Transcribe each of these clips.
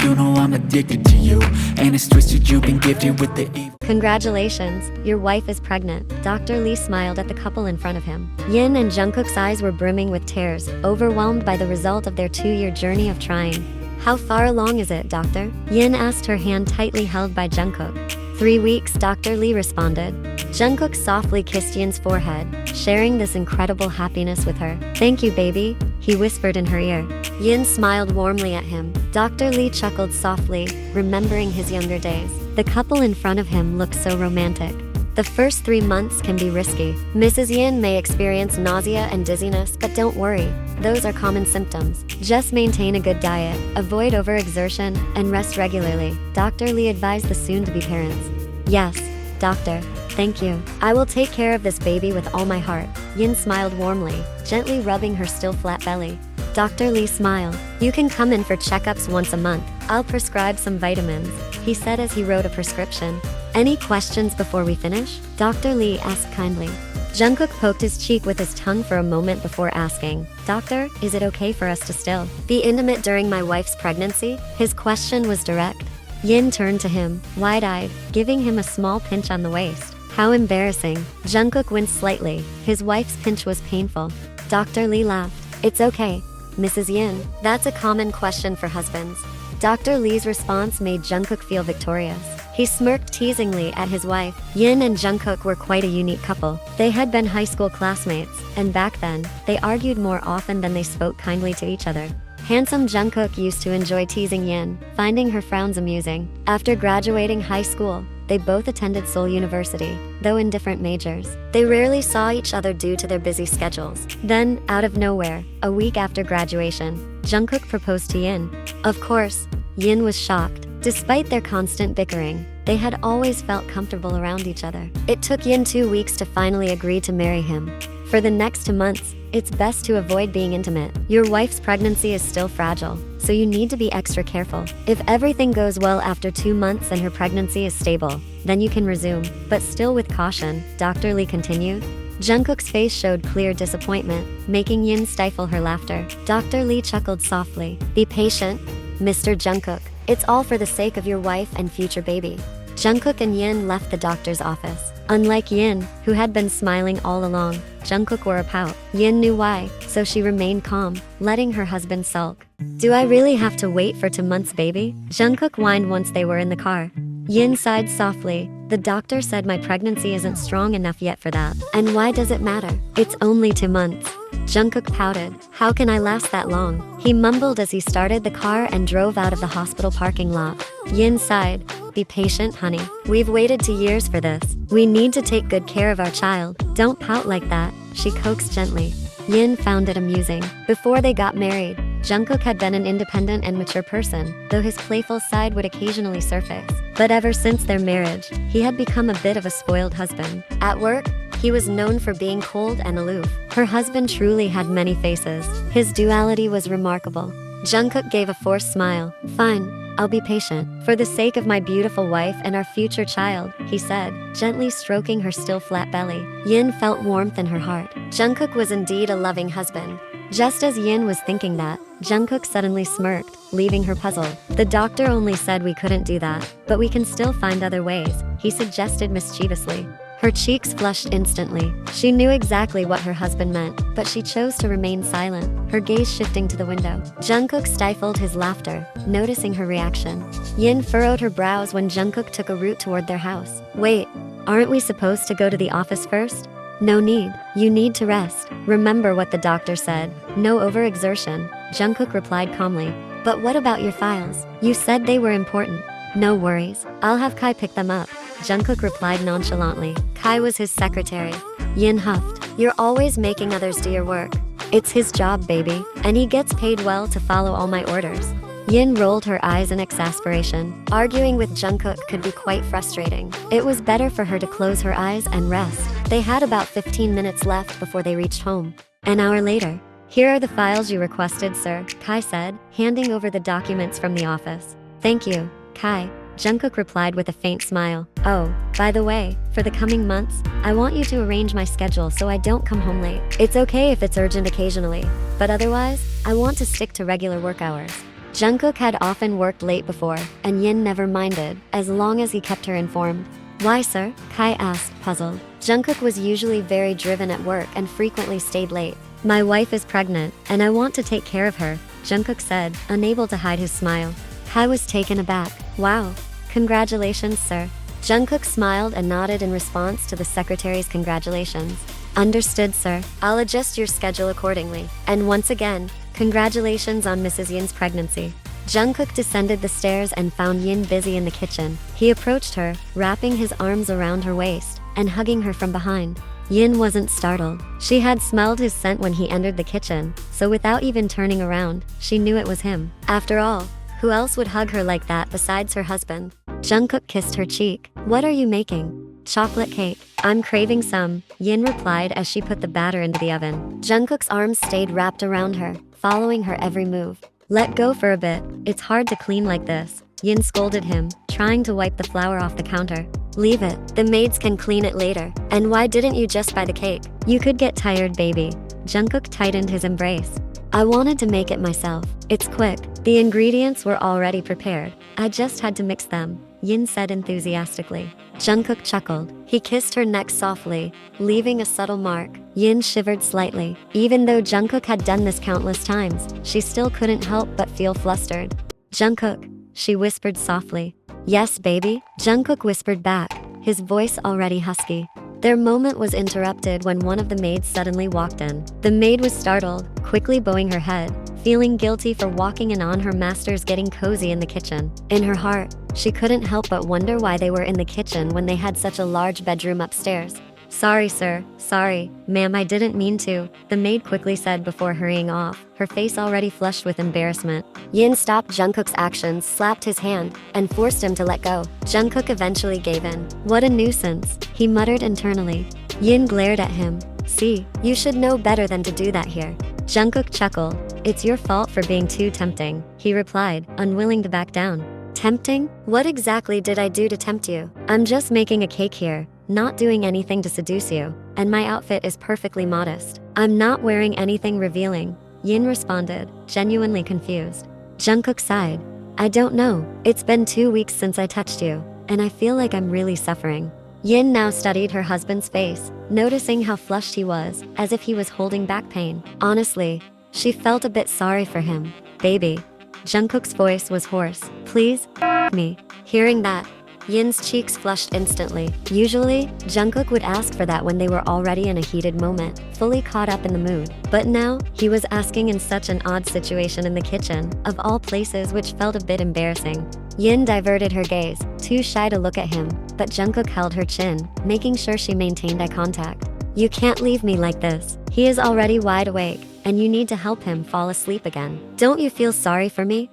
you know I'm addicted to you. And it's twisted, you've been gifted with the evil. Congratulations, your wife is pregnant. Dr. Lee smiled at the couple in front of him. Yin and Jungkook's eyes were brimming with tears, overwhelmed by the result of their 2-year journey of trying. How far along is it, doctor? Yin asked, her hand tightly held by Jungkook. 3 weeks, Dr. Lee responded. Jungkook softly kissed Yin's forehead, sharing this incredible happiness with her. Thank you, baby, he whispered in her ear. Yin smiled warmly at him. Dr. Lee chuckled softly, remembering his younger days. The couple in front of him looked so romantic. The first 3 months can be risky. Mrs. Yin may experience nausea and dizziness, but don't worry. Those are common symptoms. Just maintain a good diet, avoid overexertion, and rest regularly, Dr. Lee advised the soon-to-be parents. Yes, doctor. Thank you. I will take care of this baby with all my heart. Yin smiled warmly, gently rubbing her still flat belly. Dr. Lee smiled. You can come in for checkups once a month. I'll prescribe some vitamins, he said as he wrote a prescription. Any questions before we finish? Dr. Lee asked kindly. Jungkook poked his cheek with his tongue for a moment before asking, Doctor, is it okay for us to still be intimate during my wife's pregnancy? His question was direct. Yin turned to him, wide-eyed, giving him a small pinch on the waist. How embarrassing. Jungkook winced slightly. His wife's pinch was painful. Dr. Lee laughed. It's okay, Mrs. Yin. That's a common question for husbands. Dr. Lee's response made Jungkook feel victorious. He smirked teasingly at his wife. Yin and Jungkook were quite a unique couple. They had been high school classmates, and back then, they argued more often than they spoke kindly to each other. Handsome Jungkook used to enjoy teasing Yin, finding her frowns amusing. After graduating high school, they both attended Seoul University, though in different majors. They rarely saw each other due to their busy schedules. Then, out of nowhere, a week after graduation, Jungkook proposed to Yin. Of course, Yin was shocked. Despite their constant bickering, they had always felt comfortable around each other. It took Yin 2 weeks to finally agree to marry him. For the next 2 months, it's best to avoid being intimate. Your wife's pregnancy is still fragile, so you need to be extra careful. If everything goes well after 2 months and her pregnancy is stable, then you can resume, but still with caution, Dr. Lee continued. Jungkook's face showed clear disappointment, making Yin stifle her laughter. Dr. Lee chuckled softly. Be patient, Mr. Jungkook. It's all for the sake of your wife and future baby. Jungkook and Yin left the doctor's office. Unlike Yin, who had been smiling all along, Jungkook wore a pout. Yin knew why, so she remained calm, letting her husband sulk. Do I really have to wait for 2 months, baby? Jungkook whined once they were in the car. Yin sighed softly. The doctor said my pregnancy isn't strong enough yet for that. And why does it matter? It's only 2 months. Jungkook pouted. How can I last that long? He mumbled as he started the car and drove out of the hospital parking lot. Yin sighed. Be patient, honey. We've waited 2 years for this. We need to take good care of our child. Don't pout like that, she coaxed gently. Yin found it amusing. Before they got married, Jungkook had been an independent and mature person, though his playful side would occasionally surface. But ever since their marriage, he had become a bit of a spoiled husband. At work, he was known for being cold and aloof. Her husband truly had many faces. His duality was remarkable. Jungkook gave a forced smile. Fine, I'll be patient. For the sake of my beautiful wife and our future child, he said, gently stroking her still flat belly. Yin felt warmth in her heart. Jungkook was indeed a loving husband. Just as Yin was thinking that, Jungkook suddenly smirked, leaving her puzzled. The doctor only said we couldn't do that, but we can still find other ways, he suggested mischievously. Her cheeks flushed instantly. She knew exactly what her husband meant, but she chose to remain silent, her gaze shifting to the window. Jungkook stifled his laughter, noticing her reaction. Yin furrowed her brows when Jungkook took a route toward their house. Wait, aren't we supposed to go to the office first? No need. You need to rest. Remember what the doctor said. No overexertion, Jungkook replied calmly. But what about your files? You said they were important. No worries. I'll have Kai pick them up, Jungkook replied nonchalantly. Kai was his secretary. Yin huffed. You're always making others do your work. It's his job, baby, and he gets paid well to follow all my orders. Yin rolled her eyes in exasperation. Arguing with Jungkook could be quite frustrating. It was better for her to close her eyes and rest. They had about 15 minutes left before they reached home. An hour later. Here are the files you requested, sir, Kai said, handing over the documents from the office. Thank you, Kai, Jungkook replied with a faint smile. Oh, by the way, for the coming months, I want you to arrange my schedule so I don't come home late. It's okay if it's urgent occasionally, but otherwise, I want to stick to regular work hours. Jungkook had often worked late before, and Yin never minded, as long as he kept her informed. Why, sir? Kai asked, puzzled. Jungkook was usually very driven at work and frequently stayed late. My wife is pregnant, and I want to take care of her, Jungkook said, unable to hide his smile. Kai was taken aback. Wow. Congratulations, sir. Jungkook smiled and nodded in response to the secretary's congratulations. Understood, sir. I'll adjust your schedule accordingly. And once again, congratulations on Mrs. Yin's pregnancy. Jungkook descended the stairs and found Yin busy in the kitchen. He approached her, wrapping his arms around her waist and hugging her from behind. Yin wasn't startled. She had smelled his scent when he entered the kitchen, so without even turning around, she knew it was him. After all, who else would hug her like that besides her husband? Jungkook kissed her cheek. What are you making? Chocolate cake. I'm craving some, Yin replied as she put the batter into the oven. Jungkook's arms stayed wrapped around her, following her every move. Let go for a bit. It's hard to clean like this, Yin scolded him, trying to wipe the flour off the counter. Leave it. The maids can clean it later. And why didn't you just buy the cake? You could get tired, baby. Jungkook tightened his embrace. I wanted to make it myself. It's quick. The ingredients were already prepared. I just had to mix them, Yin said enthusiastically. Jungkook chuckled. He kissed her neck softly, leaving a subtle mark. Yin shivered slightly. Even though Jungkook had done this countless times, she still couldn't help but feel flustered. Jungkook, she whispered softly. Yes, baby, Jungkook whispered back, his voice already husky. Their moment was interrupted when one of the maids suddenly walked in. The maid was startled, quickly bowing her head, feeling guilty for walking in on her master's getting cozy in the kitchen. In her heart, she couldn't help but wonder why they were in the kitchen when they had such a large bedroom upstairs. Sorry, sir. Sorry, ma'am, I didn't mean to, the maid quickly said before hurrying off, her face already flushed with embarrassment. Yin stopped Jungkook's actions, slapped his hand, and forced him to let go. Jungkook eventually gave in. What a nuisance, he muttered internally. Yin glared at him. See, you should know better than to do that here. Jungkook chuckled. It's your fault for being too tempting, he replied, unwilling to back down. Tempting? What exactly did I do to tempt you? I'm just making a cake here, not doing anything to seduce you, and my outfit is perfectly modest. I'm not wearing anything revealing, Yin responded, genuinely confused. Jungkook sighed. I don't know, it's been 2 weeks since I touched you, and I feel like I'm really suffering. Yin now studied her husband's face, noticing how flushed he was, as if he was holding back pain. Honestly, she felt a bit sorry for him. Baby. Jungkook's voice was hoarse. Please, me. Hearing that, Yin's cheeks flushed instantly. Usually, Jungkook would ask for that when they were already in a heated moment, fully caught up in the mood. But now, he was asking in such an odd situation in the kitchen, of all places, which felt a bit embarrassing. Yin diverted her gaze, too shy to look at him, but Jungkook held her chin, making sure she maintained eye contact. You can't leave me like this. He is already wide awake, and you need to help him fall asleep again. Don't you feel sorry for me?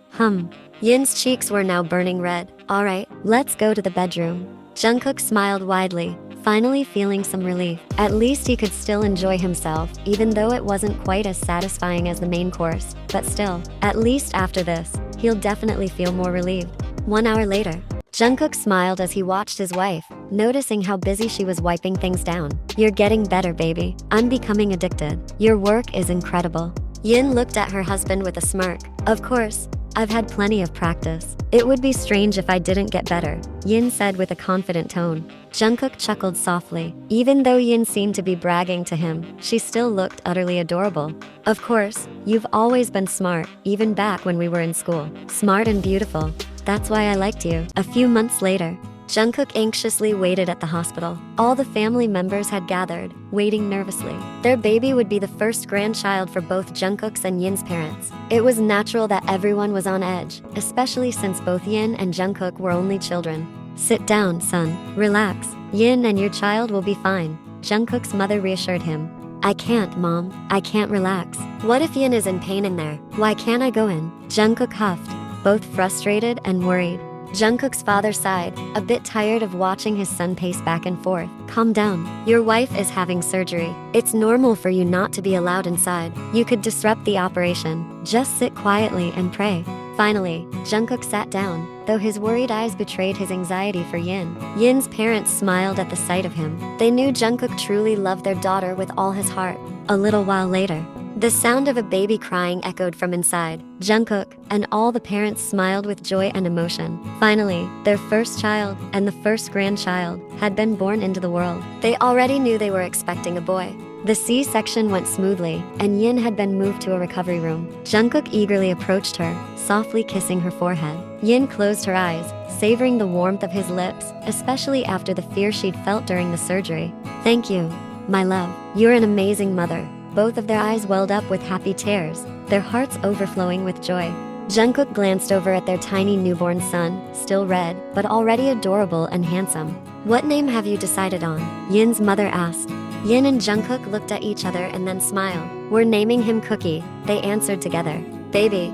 Yin's cheeks were now burning red. Alright, let's go to the bedroom. Jungkook smiled widely, finally feeling some relief. At least he could still enjoy himself, even though it wasn't quite as satisfying as the main course. But still, at least after this, he'll definitely feel more relieved. 1 hour later, Jungkook smiled as he watched his wife, noticing how busy she was wiping things down. You're getting better, baby. I'm becoming addicted. Your work is incredible. Yin looked at her husband with a smirk. Of course, I've had plenty of practice. It would be strange if I didn't get better, Yin said with a confident tone. Jungkook chuckled softly. Even though Yin seemed to be bragging to him, she still looked utterly adorable. Of course, you've always been smart, even back when we were in school. Smart and beautiful. That's why I liked you. A few months later, Jungkook anxiously waited at the hospital. All the family members had gathered, waiting nervously. Their baby would be the first grandchild for both Jungkook's and Yin's parents. It was natural that everyone was on edge, especially since both Yin and Jungkook were only children. Sit down, son. Relax. Yin and your child will be fine, Jungkook's mother reassured him. I can't, Mom. I can't relax. What if Yin is in pain in there? Why can't I go in? Jungkook huffed, both frustrated and worried. Jungkook's father sighed, a bit tired of watching his son pace back and forth. Calm down. Your wife is having surgery. It's normal for you not to be allowed inside. You could disrupt the operation. Just sit quietly and pray. Finally, Jungkook sat down, though his worried eyes betrayed his anxiety for Yin. Yin's parents smiled at the sight of him. They knew Jungkook truly loved their daughter with all his heart. A little while later, The sound of a baby crying echoed from inside. Jungkook and all the parents smiled with joy and emotion. Finally, their first child and the first grandchild had been born into the world. They already knew they were expecting a boy. The C-section went smoothly, and Yin had been moved to a recovery room. Jungkook eagerly approached her, softly kissing her forehead. Yin closed her eyes, savoring the warmth of his lips, especially after the fear she'd felt during the surgery. "Thank you, my love. You're an amazing mother." Both of their eyes welled up with happy tears, their hearts overflowing with joy. Jungkook glanced over at their tiny newborn son, still red, but already adorable and handsome. "What name have you decided on?" Yin's mother asked. Yin and Jungkook looked at each other and then smiled. "We're naming him Kookie," they answered together. "Baby,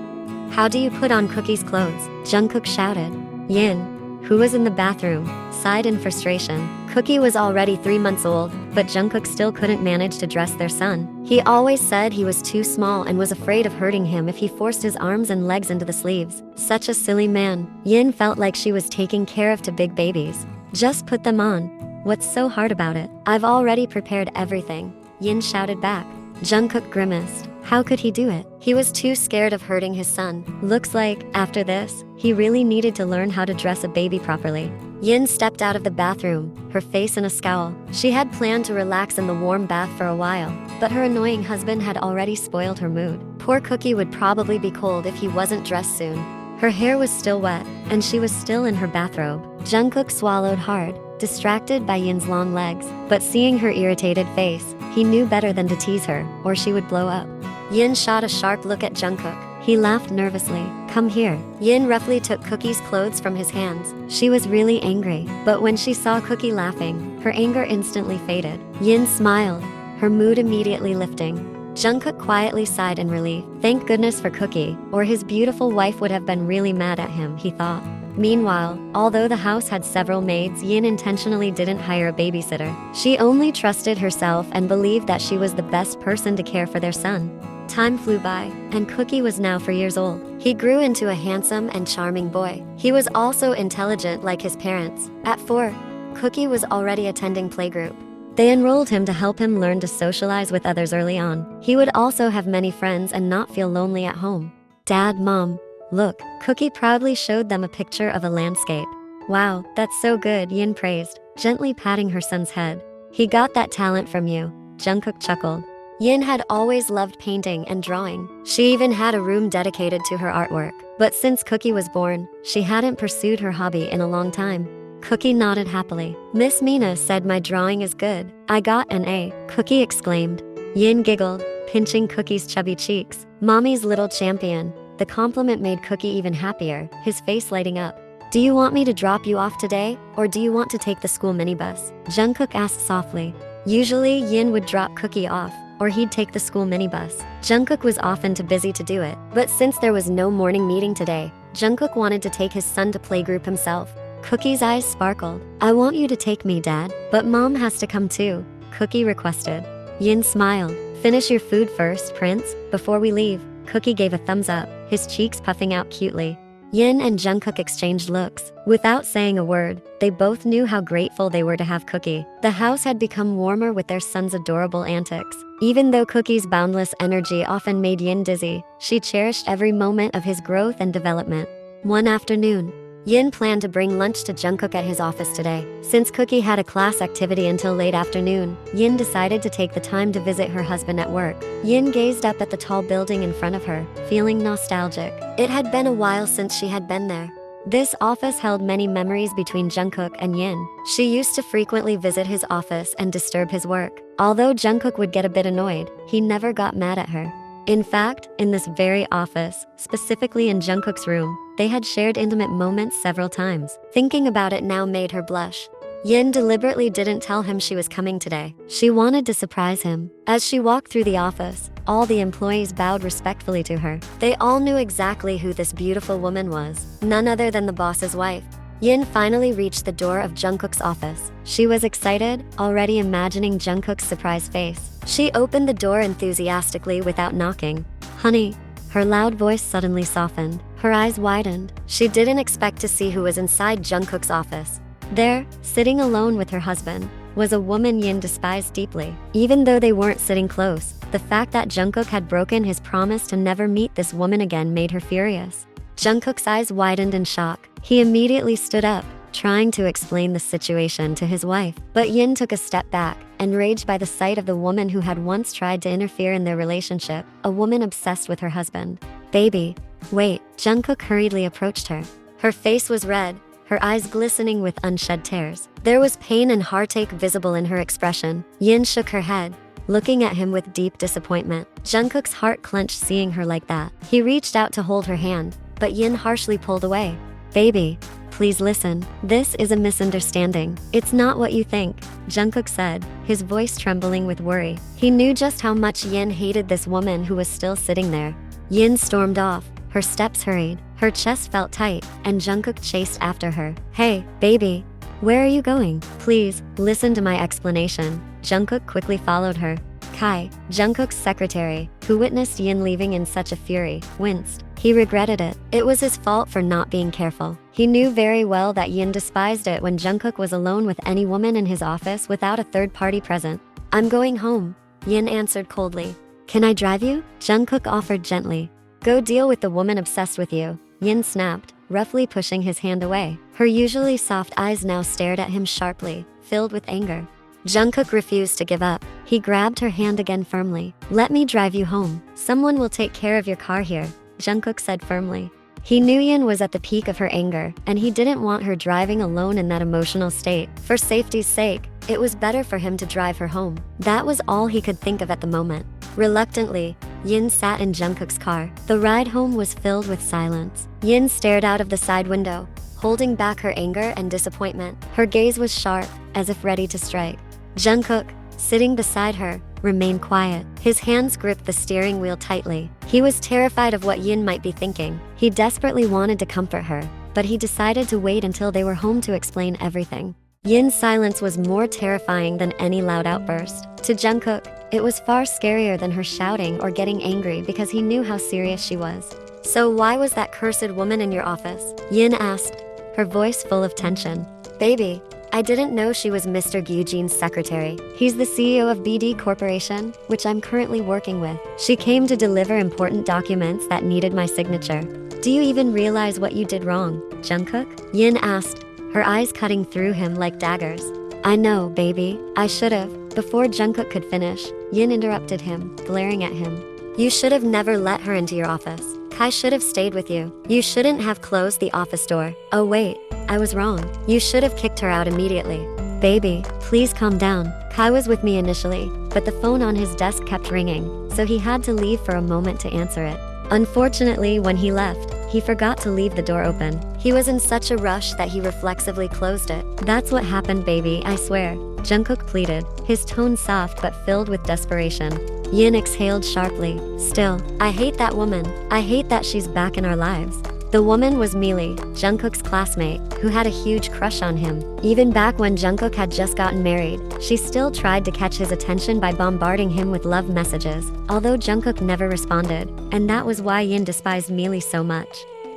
how do you put on Kookie's clothes?" Jungkook shouted. Yin, who was in the bathroom, sighed in frustration. Kookie was already 3 months old, but Jungkook still couldn't manage to dress their son. He always said he was too small and was afraid of hurting him if he forced his arms and legs into the sleeves. Such a silly man. Yin felt like she was taking care of two big babies. "Just put them on. What's so hard about it? I've already prepared everything," Yin shouted back. Jungkook grimaced. How could he do it? He was too scared of hurting his son. Looks like, after this, he really needed to learn how to dress a baby properly. Yin stepped out of the bathroom, her face in a scowl. She had planned to relax in the warm bath for a while, but her annoying husband had already spoiled her mood. Poor Kookie would probably be cold if he wasn't dressed soon. Her hair was still wet, and she was still in her bathrobe. Jungkook swallowed hard, distracted by Yin's long legs, but seeing her irritated face, he knew better than to tease her, or she would blow up. Yin shot a sharp look at Jungkook. He laughed nervously. "Come here." Yin roughly took Kookie's clothes from his hands. She was really angry, but when she saw Kookie laughing, her anger instantly faded. Yin smiled, her mood immediately lifting. Jungkook quietly sighed in relief. Thank goodness for Kookie, or his beautiful wife would have been really mad at him, he thought. Meanwhile, although the house had several maids, Yin intentionally didn't hire a babysitter. She only trusted herself and believed that she was the best person to care for their son. Time flew by, and Kookie was now 4 years old. He grew into a handsome and charming boy. He was also intelligent like his parents. At 4, Kookie was already attending playgroup. They enrolled him to help him learn to socialize with others early on. He would also have many friends and not feel lonely at home. "Dad, Mom, look." Kookie proudly showed them a picture of a landscape. "Wow, that's so good," Yin praised, gently patting her son's head. "He got that talent from you," Jungkook chuckled. Yin had always loved painting and drawing. She even had a room dedicated to her artwork. But since Kookie was born, she hadn't pursued her hobby in a long time. Kookie nodded happily. "Miss Mina said my drawing is good. I got an A," Kookie exclaimed. Yin giggled, pinching Kookie's chubby cheeks. "Mommy's little champion." The compliment made Kookie even happier, his face lighting up. "Do you want me to drop you off today, or do you want to take the school minibus?" Jungkook asked softly. Usually, Yin would drop Kookie off, or he'd take the school minibus. Jungkook was often too busy to do it, but since there was no morning meeting today, Jungkook wanted to take his son to playgroup himself. Kookie's eyes sparkled. "I want you to take me, Dad, but Mom has to come too," Kookie requested. Yin smiled. "Finish your food first, Prince, before we leave." Kookie gave a thumbs up, his cheeks puffing out cutely. Yin and Jungkook exchanged looks. Without saying a word, they both knew how grateful they were to have Kookie. The house had become warmer with their son's adorable antics. Even though Kookie's boundless energy often made Yin dizzy, she cherished every moment of his growth and development. One afternoon, Yin planned to bring lunch to Jungkook at his office today. Since Kookie had a class activity until late afternoon, Yin decided to take the time to visit her husband at work. Yin gazed up at the tall building in front of her, feeling nostalgic. It had been a while since she had been there. This office held many memories between Jungkook and Yin. She used to frequently visit his office and disturb his work. Although Jungkook would get a bit annoyed, he never got mad at her. In fact, in this very office, specifically in Jungkook's room, they had shared intimate moments several times. Thinking about it now made her blush. Yin deliberately didn't tell him she was coming today. She wanted to surprise him. As she walked through the office, all the employees bowed respectfully to her. They all knew exactly who this beautiful woman was, none other than the boss's wife. Yin finally reached the door of Jungkook's office. She was excited, already imagining Jungkook's surprise face. She opened the door enthusiastically without knocking. "Honey." Her loud voice suddenly softened. Her eyes widened. She didn't expect to see who was inside Jungkook's office. There, sitting alone with her husband, was a woman Yin despised deeply. Even though they weren't sitting close, the fact that Jungkook had broken his promise to never meet this woman again made her furious. Jungkook's eyes widened in shock. He immediately stood up, trying to explain the situation to his wife. But Yin took a step back, enraged by the sight of the woman who had once tried to interfere in their relationship, a woman obsessed with her husband. "Baby, wait," Jungkook hurriedly approached her. Her face was red, her eyes glistening with unshed tears. There was pain and heartache visible in her expression. Yin shook her head, looking at him with deep disappointment. Jungkook's heart clenched seeing her like that. He reached out to hold her hand, but Yin harshly pulled away. "Baby, please listen. This is a misunderstanding. It's not what you think," Jungkook said, his voice trembling with worry. He knew just how much Yin hated this woman who was still sitting there. Yin stormed off. Her steps hurried. Her chest felt tight, and Jungkook chased after her. "Hey, baby, where are you going? Please, listen to my explanation." Jungkook quickly followed her. Kai, Jungkook's secretary, who witnessed Yin leaving in such a fury, winced. He regretted it. It was his fault for not being careful. He knew very well that Yin despised it when Jungkook was alone with any woman in his office without a third party present. "I'm going home," Yin answered coldly. "Can I drive you?" Jungkook offered gently. "Go deal with the woman obsessed with you," Yin snapped, roughly pushing his hand away. Her usually soft eyes now stared at him sharply, filled with anger. Jungkook refused to give up. He grabbed her hand again firmly. "Let me drive you home. Someone will take care of your car here," Jungkook said firmly. He knew Yin was at the peak of her anger, and he didn't want her driving alone in that emotional state. For safety's sake, it was better for him to drive her home. That was all he could think of at the moment. Reluctantly, Yin sat in Jungkook's car. The ride home was filled with silence. Yin stared out of the side window, holding back her anger and disappointment. Her gaze was sharp, as if ready to strike. Jungkook, sitting beside her, remained quiet. His hands gripped the steering wheel tightly. He was terrified of what Yin might be thinking. He desperately wanted to comfort her, but he decided to wait until they were home to explain everything. Yin's silence was more terrifying than any loud outburst. To Jungkook, it was far scarier than her shouting or getting angry because he knew how serious she was. "So why was that cursed woman in your office?" Yin asked, her voice full of tension. "Baby, I didn't know she was Mr. Gyujin's secretary. He's the CEO of BD Corporation, which I'm currently working with. She came to deliver important documents that needed my signature." "Do you even realize what you did wrong, Jungkook?" Yin asked, her eyes cutting through him like daggers. "I know, baby. I should've." Before Jungkook could finish, Yin interrupted him, glaring at him. "You should have never let her into your office. Kai should have stayed with you. You shouldn't have closed the office door. Oh wait, I was wrong. You should have kicked her out immediately." "Baby, please calm down. Kai was with me initially, but the phone on his desk kept ringing, so he had to leave for a moment to answer it. Unfortunately, when he left, he forgot to leave the door open. He was in such a rush that he reflexively closed it." "That's what happened, baby, I swear," Jungkook pleaded, his tone soft but filled with desperation. Yin exhaled sharply. "Still, I hate that woman. I hate that she's back in our lives." The woman was Meili, Jungkook's classmate, who had a huge crush on him. Even back when Jungkook had just gotten married, she still tried to catch his attention by bombarding him with love messages, although Jungkook never responded, and that was why Yin despised Meili so much.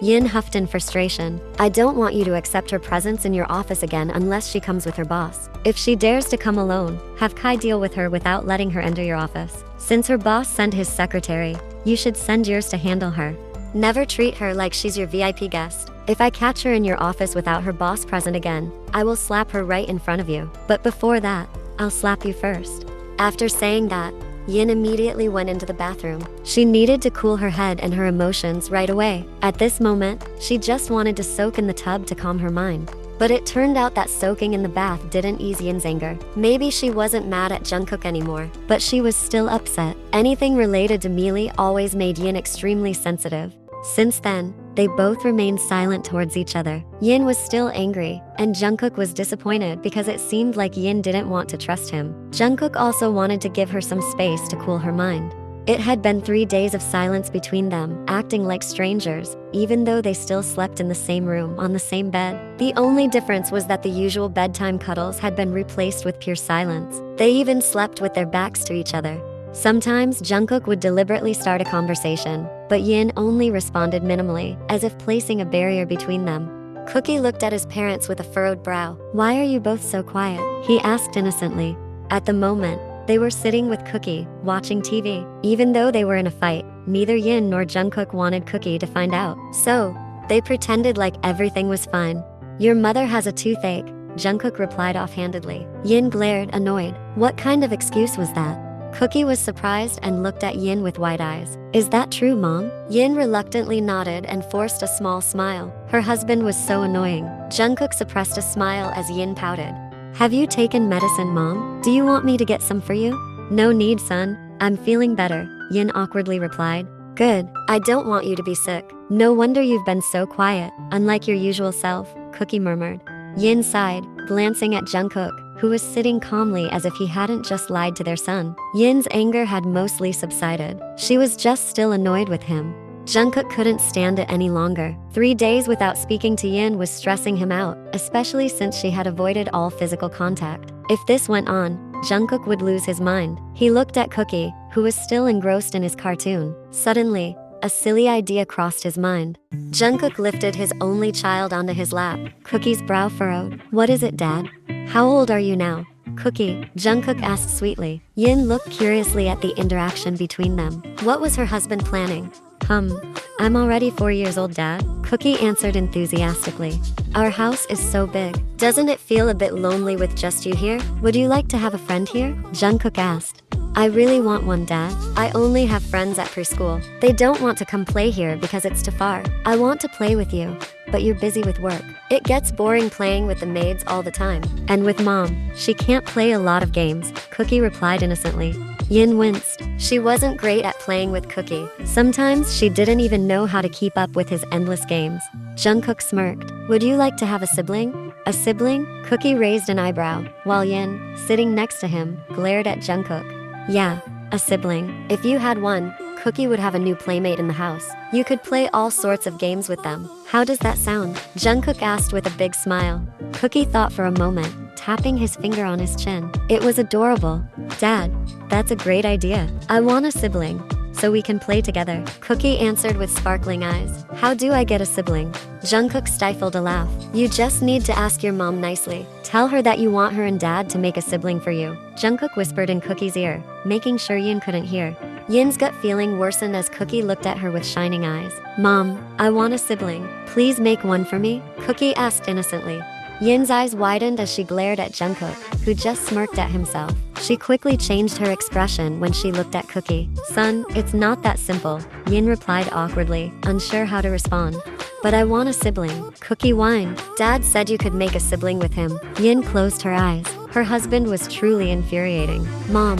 Yin huffed in frustration. "I don't want you to accept her presence in your office again unless she comes with her boss. If she dares to come alone, have Kai deal with her without letting her enter your office. Since her boss sent his secretary, you should send yours to handle her. Never treat her like she's your VIP guest. If I catch her in your office without her boss present again, I will slap her right in front of you. But before that, I'll slap you first." After saying that, Yin immediately went into the bathroom. She needed to cool her head and her emotions right away. At this moment, she just wanted to soak in the tub to calm her mind. But it turned out that soaking in the bath didn't ease Yin's anger. Maybe she wasn't mad at Jungkook anymore, but she was still upset. Anything related to Meili always made Yin extremely sensitive. Since then, they both remained silent towards each other. Yin was still angry, and Jungkook was disappointed because it seemed like Yin didn't want to trust him. Jungkook also wanted to give her some space to cool her mind. It had been 3 days of silence between them, acting like strangers, even though they still slept in the same room on the same bed. The only difference was that the usual bedtime cuddles had been replaced with pure silence. They even slept with their backs to each other. Sometimes Jungkook would deliberately start a conversation, but Yin only responded minimally, as if placing a barrier between them. Cookie looked at his parents with a furrowed brow. Why are you both so quiet? He asked innocently. At the moment, they were sitting with Cookie, watching TV. Even though they were in a fight, neither Yin nor Jungkook wanted Cookie to find out. So, they pretended like everything was fine. Your mother has a toothache, Jungkook replied offhandedly. Yin glared, annoyed. What kind of excuse was that? Cookie was surprised and looked at Yin with wide eyes. Is that true, Mom? Yin reluctantly nodded and forced a small smile. Her husband was so annoying. Jungkook suppressed a smile as Yin pouted. Have you taken medicine, Mom? Do you want me to get some for you? No need, son. I'm feeling better, Yin awkwardly replied. Good. I don't want you to be sick. No wonder you've been so quiet, unlike your usual self, Cookie murmured. Yin sighed, glancing at Jungkook, who was sitting calmly as if he hadn't just lied to their son. Yin's anger had mostly subsided. She was just still annoyed with him. Jungkook couldn't stand it any longer. 3 days without speaking to Yin was stressing him out, especially since she had avoided all physical contact. If this went on, Jungkook would lose his mind. He looked at Cookie, who was still engrossed in his cartoon. Suddenly, a silly idea crossed his mind. Jungkook lifted his only child onto his lap. Cookie's brow furrowed. What is it, Dad? How old are you now? Cookie, Jungkook asked sweetly. Yin looked curiously at the interaction between them. What was her husband planning? I'm already 4 years old, Dad, Cookie answered enthusiastically. Our house is so big. Doesn't it feel a bit lonely with just you here? Would you like to have a friend here? Jungkook asked. I really want one, Dad. I only have friends at preschool. They don't want to come play here because it's too far. I want to play with you, but you're busy with work. It gets boring playing with the maids all the time. And with Mom, she can't play a lot of games, Cookie replied innocently. Yin winced. She wasn't great at playing with Cookie. Sometimes she didn't even know how to keep up with his endless games. Jungkook smirked. Would you like to have a sibling? A sibling? Cookie raised an eyebrow, while Yin, sitting next to him, glared at Jungkook. Yeah, a sibling. If you had one, Cookie would have a new playmate in the house. You could play all sorts of games with them. How does that sound? Jungkook asked with a big smile. Cookie thought for a moment, tapping his finger on his chin. It was adorable. Dad, that's a great idea. I want a sibling, so we can play together. Cookie answered with sparkling eyes. How do I get a sibling? Jungkook stifled a laugh. You just need to ask your mom nicely. Tell her that you want her and Dad to make a sibling for you. Jungkook whispered in Cookie's ear, making sure Yin couldn't hear. Yin's gut feeling worsened as Cookie looked at her with shining eyes. Mom, I want a sibling. Please make one for me, Cookie asked innocently. Yin's eyes widened as she glared at Jungkook, who just smirked at himself. She quickly changed her expression when she looked at Cookie. Son, it's not that simple, Yin replied awkwardly, unsure how to respond. But I want a sibling, Cookie whined. Dad said you could make a sibling with him. Yin closed her eyes. Her husband was truly infuriating. Mom,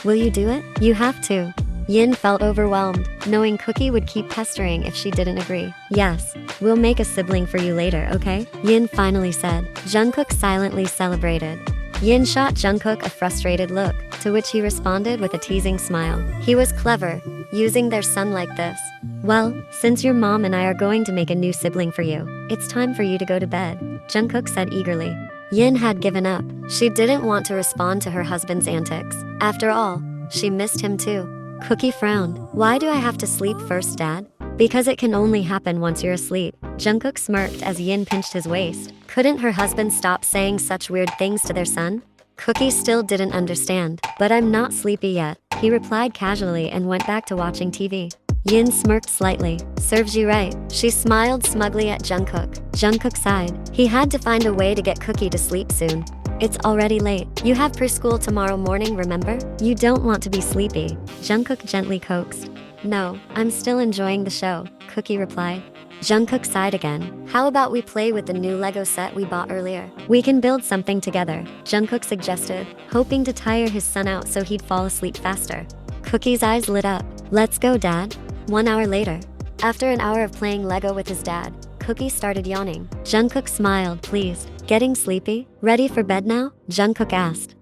will you do it? You have to. Yin felt overwhelmed, knowing Cookie would keep pestering if she didn't agree. Yes, we'll make a sibling for you later, okay? Yin finally said. Jungkook silently celebrated. Yin shot Jungkook a frustrated look, to which he responded with a teasing smile. He was clever, using their son like this. Well, since your mom and I are going to make a new sibling for you, it's time for you to go to bed, Jungkook said eagerly. Yin had given up. She didn't want to respond to her husband's antics. After all, she missed him too. Cookie frowned. Why do I have to sleep first, Dad? Because it can only happen once you're asleep. Jungkook smirked as Yin pinched his waist. Couldn't her husband stop saying such weird things to their son? Cookie still didn't understand. But I'm not sleepy yet, he replied casually and went back to watching TV. Yin smirked slightly. Serves you right. She smiled smugly at Jungkook. Jungkook sighed. He had to find a way to get Cookie to sleep soon. It's already late. You have preschool tomorrow morning, remember? You don't want to be sleepy, Jungkook gently coaxed. No, I'm still enjoying the show, Cookie replied. Jungkook sighed again. How about we play with the new Lego set we bought earlier? We can build something together, Jungkook suggested, hoping to tire his son out so he'd fall asleep faster. Cookie's eyes lit up. Let's go, Dad. 1 hour later. After an hour of playing Lego with his dad, Cookie started yawning. Jungkook smiled, pleased. Getting sleepy? Ready for bed now? Jungkook asked.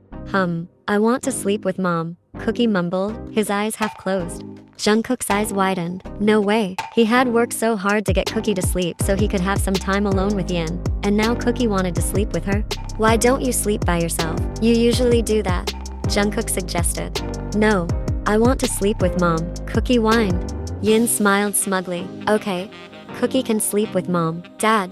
I want to sleep with Mom, Cookie mumbled, his eyes half closed. Jungkook's eyes widened. No way. He had worked so hard to get Cookie to sleep so he could have some time alone with Yin, and now Cookie wanted to sleep with her? Why don't you sleep by yourself? You usually do that, Jungkook suggested. No, I want to sleep with Mom, Cookie whined. Yin smiled smugly. Okay, Cookie can sleep with Mom. Dad,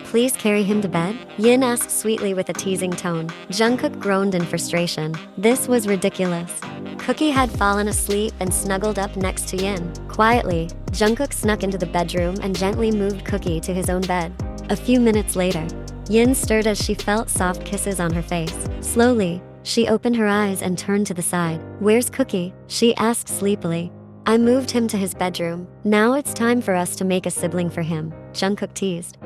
please carry him to bed? Yin asked sweetly with a teasing tone. Jungkook groaned in frustration. This was ridiculous. Kookie had fallen asleep and snuggled up next to Yin. Quietly, Jungkook snuck into the bedroom and gently moved Kookie to his own bed. A few minutes later, Yin stirred as she felt soft kisses on her face. Slowly, she opened her eyes and turned to the side. "Where's Kookie?" she asked sleepily. "I moved him to his bedroom. Now it's time for us to make a sibling for him," Jungkook teased.